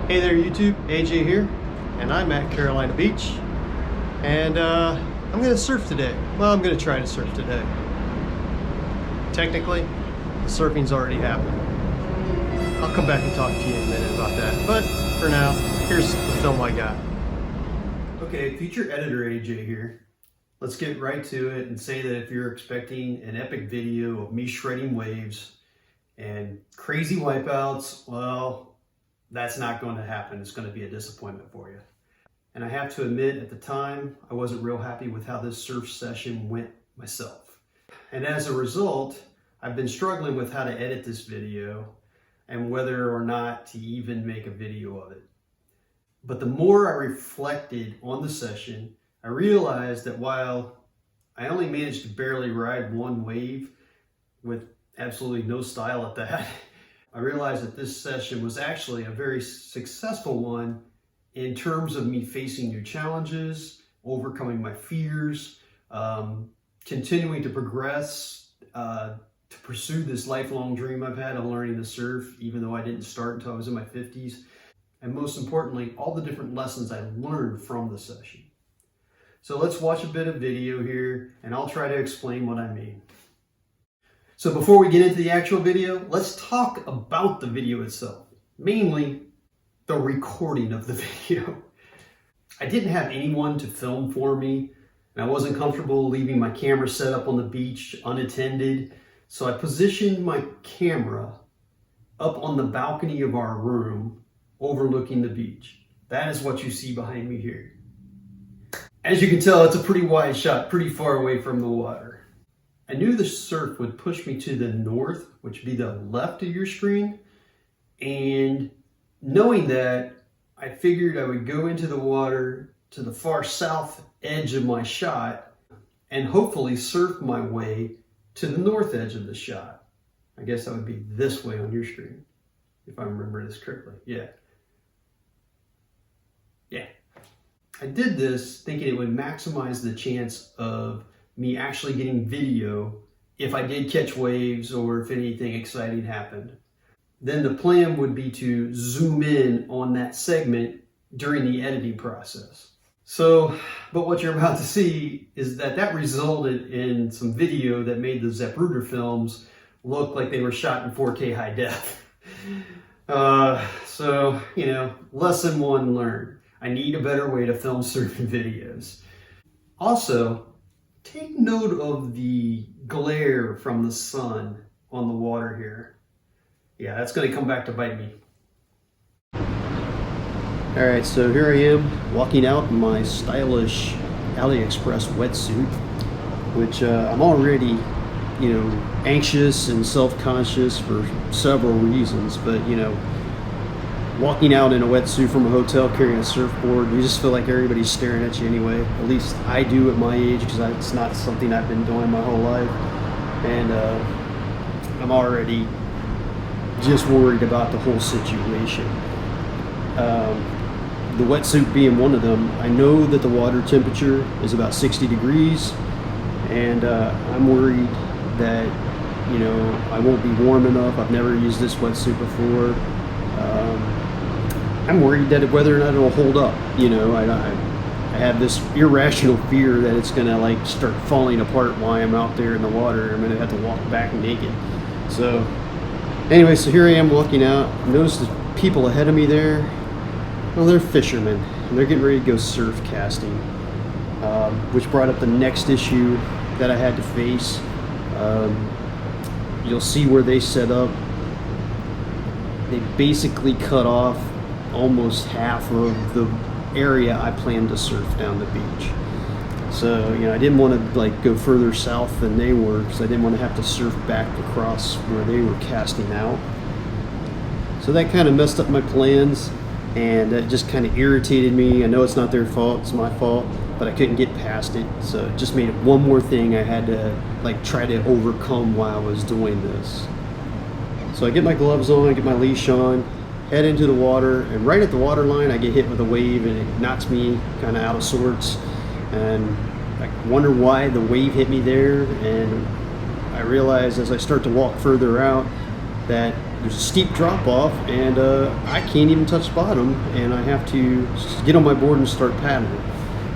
Hey there YouTube, AJ here, and I'm at Carolina Beach, and I'm gonna surf today. Well, I'm gonna try to surf today. Technically, the surfing's already happened. I'll come back and talk to you in a minute about that, but for now, here's the film I got. Okay, feature editor AJ here. Let's get right to it and say that if you're expecting an epic video of me shredding waves and crazy wipeouts, well, that's not going to happen. It's going to be a disappointment for you. And I have to admit, at the time, I wasn't real happy with how this surf session went myself. And as a result, I've been struggling with how to edit this video and whether or not to even make a video of it. But the more I reflected on the session, I realized that while I only managed to barely ride one wave with absolutely no style at that, I realized that this session was actually a very successful one in terms of me facing new challenges, overcoming my fears, continuing to progress, to pursue this lifelong dream I've had of learning to surf, even though I didn't start until I was in my 50s. And most importantly, all the different lessons I learned from the session. So let's watch a bit of video here, and I'll try to explain what I mean. So before we get into the actual video, let's talk about the video itself, mainly the recording of the video. I didn't have anyone to film for me, and I wasn't comfortable leaving my camera set up on the beach unattended, so I positioned my camera up on the balcony of our room overlooking the beach. That is what you see behind me here. As you can tell, it's a pretty wide shot, pretty far away from the water. I knew the surf would push me to the north, which would be the left of your screen. And knowing that, I figured I would go into the water to the far south edge of my shot and hopefully surf my way to the north edge of the shot. I guess that would be this way on your screen, if I remember this correctly. Yeah. I did this thinking it would maximize the chance of me actually getting video if I did catch waves or if anything exciting happened. Then the plan would be to zoom in on that segment during the editing process. So, but what you're about to see is that resulted in some video that made the Zapruder films look like they were shot in 4K high def. So, lesson one learned. I need a better way to film surfing videos. Also, take note of the glare from the sun on the water here. Yeah, that's going to come back to bite me. All right, so here I am walking out in my stylish AliExpress wetsuit, which I'm already, anxious and self-conscious for several reasons, but walking out in a wetsuit from a hotel carrying a surfboard, you just feel like everybody's staring at you anyway. At least I do at my age, because it's not something I've been doing my whole life. And I'm already just worried about the whole situation. The wetsuit being one of them, I know that the water temperature is about 60 degrees, and I'm worried that, I won't be warm enough. I've never used this wetsuit before. I'm worried that whether or not it'll hold up. I have this irrational fear that it's gonna start falling apart while I'm out there in the water. I'm gonna have to walk back naked. So anyway, so here I am walking out. Notice the people ahead of me there. Well, they're fishermen, and they're getting ready to go surf casting, which brought up the next issue that I had to face. You'll see where they set up. They basically cut off almost half of the area I planned to surf down the beach. So, I didn't want to go further south than they were, because I didn't want to have to surf back across where they were casting out. So that kind of messed up my plans, and that just kind of irritated me. I know it's not their fault, it's my fault, but I couldn't get past it. So it just made it one more thing I had to try to overcome while I was doing this. So I get my gloves on, I get my leash on, head into the water, and right at the water line I get hit with a wave, and it knocks me kind of out of sorts, and I wonder why the wave hit me there. And I realize as I start to walk further out that there's a steep drop off, and I can't even touch bottom, and I have to get on my board and start paddling.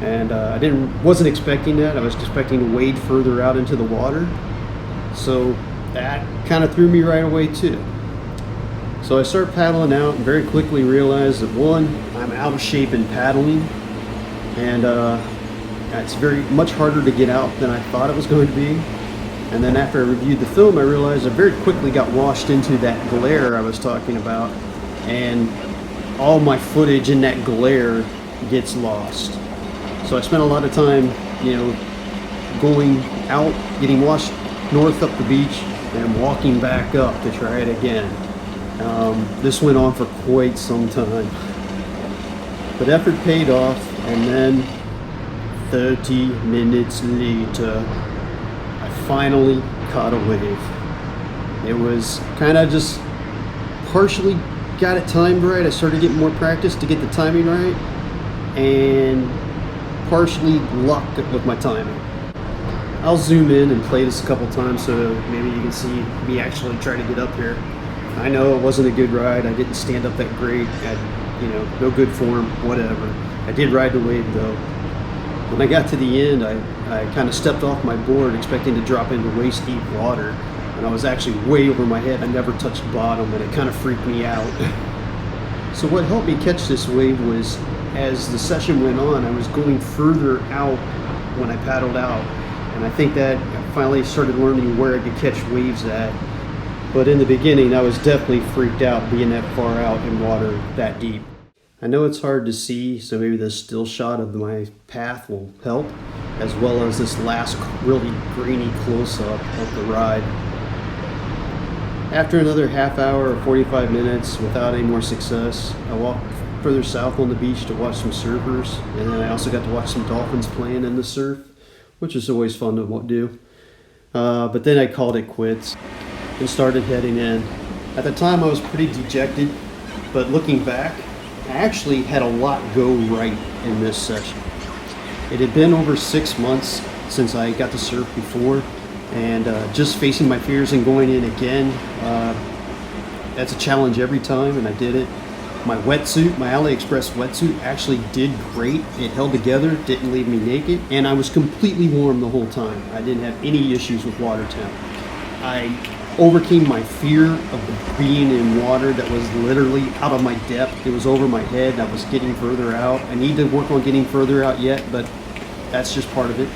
And I wasn't expecting that. I was expecting to wade further out into the water, so that kind of threw me right away too. So I started paddling out and very quickly realized that one, I'm out of shape in paddling, and it's very much harder to get out than I thought it was going to be. And then after I reviewed the film, I realized I very quickly got washed into that glare I was talking about, and all my footage in that glare gets lost. So I spent a lot of time, going out, getting washed north up the beach, and walking back up to try it again. This went on for quite some time. But effort paid off, and then 30 minutes later, I finally caught a wave. It was kind of just partially got it timed right. I started getting more practice to get the timing right, and partially luck with my timing. I'll zoom in and play this a couple times so maybe you can see me actually try to get up here. I know it wasn't a good ride. I didn't stand up that great. I had, no good form, whatever. I did ride the wave though. When I got to the end, I kind of stepped off my board expecting to drop into waist deep water, and I was actually way over my head. I never touched bottom, and it kind of freaked me out. So what helped me catch this wave was, as the session went on, I was going further out when I paddled out, and I think that I finally started learning where I could catch waves at. But in the beginning, I was definitely freaked out being that far out in water that deep. I know it's hard to see, so maybe this still shot of my path will help, as well as this last really grainy close-up of the ride. After another half hour or 45 minutes without any more success, I walked further south on the beach to watch some surfers, and then I also got to watch some dolphins playing in the surf, which is always fun to do. But then I called it quits and started heading in. At the time I was pretty dejected, but looking back, I actually had a lot go right in this session. It had been over 6 months since I got to surf before, and just facing my fears and going in again, that's a challenge every time, and I did it. My wetsuit, my AliExpress wetsuit, actually did great. It held together, didn't leave me naked, and I was completely warm the whole time. I didn't have any issues with water temp. I overcame my fear of being in water that was literally out of my depth. It was over my head. I was getting further out. I need to work on getting further out yet, but that's just part of it.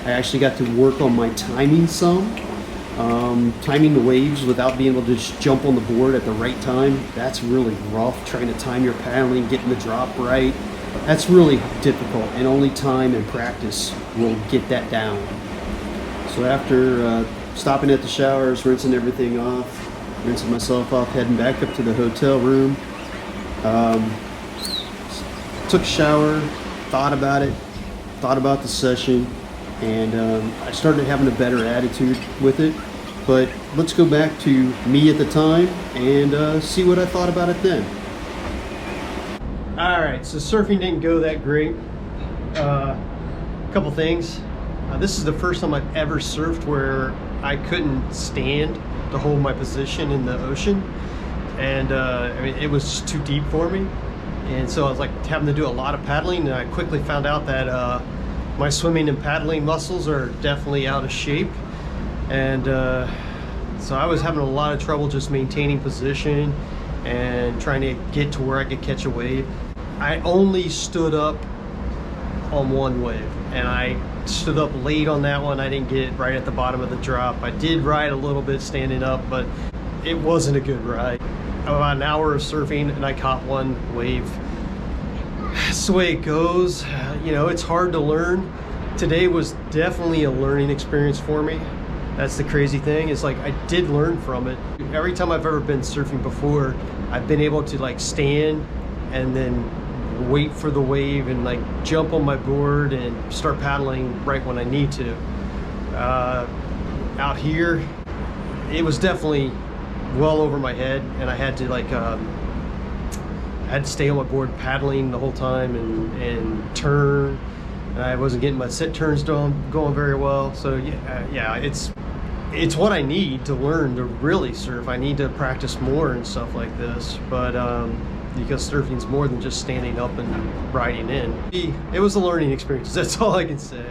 I actually got to work on my timing some. Timing the waves without being able to just jump on the board at the right time. That's really rough, trying to time your paddling, getting the drop right. That's really difficult, and only time and practice will get that down. So after stopping at the showers, rinsing everything off, rinsing myself off, heading back up to the hotel room, took a shower, thought about it, thought about the session, and I started having a better attitude with it. But let's go back to me at the time and see what I thought about it then. All right, so surfing didn't go that great. Couple things. This is the first time I've ever surfed where I couldn't stand to hold my position in the ocean, and I mean, it was just too deep for me, and so I was like having to do a lot of paddling, and I quickly found out that my swimming and paddling muscles are definitely out of shape, and so I was having a lot of trouble just maintaining position and trying to get to where I could catch a wave. I only stood up on one wave, and I stood up late on that one. I didn't get it right at the bottom of the drop. I did ride a little bit standing up, but it wasn't a good ride. About an hour of surfing and I caught one wave. That's the way it goes. It's hard to learn. Today was definitely a learning experience for me. That's the crazy thing. It's like I did learn from it. Every time I've ever been surfing before, I've been able to like stand and then wait for the wave and like jump on my board and start paddling right when I need to. Out here, it was definitely well over my head, and I had to like I had to stay on my board paddling the whole time and turn, and I wasn't getting my set turns going very well. So yeah, it's what I need to learn to really surf. I need to practice more and stuff like this, but because surfing's more than just standing up and riding in. It was a learning experience, that's all I can say.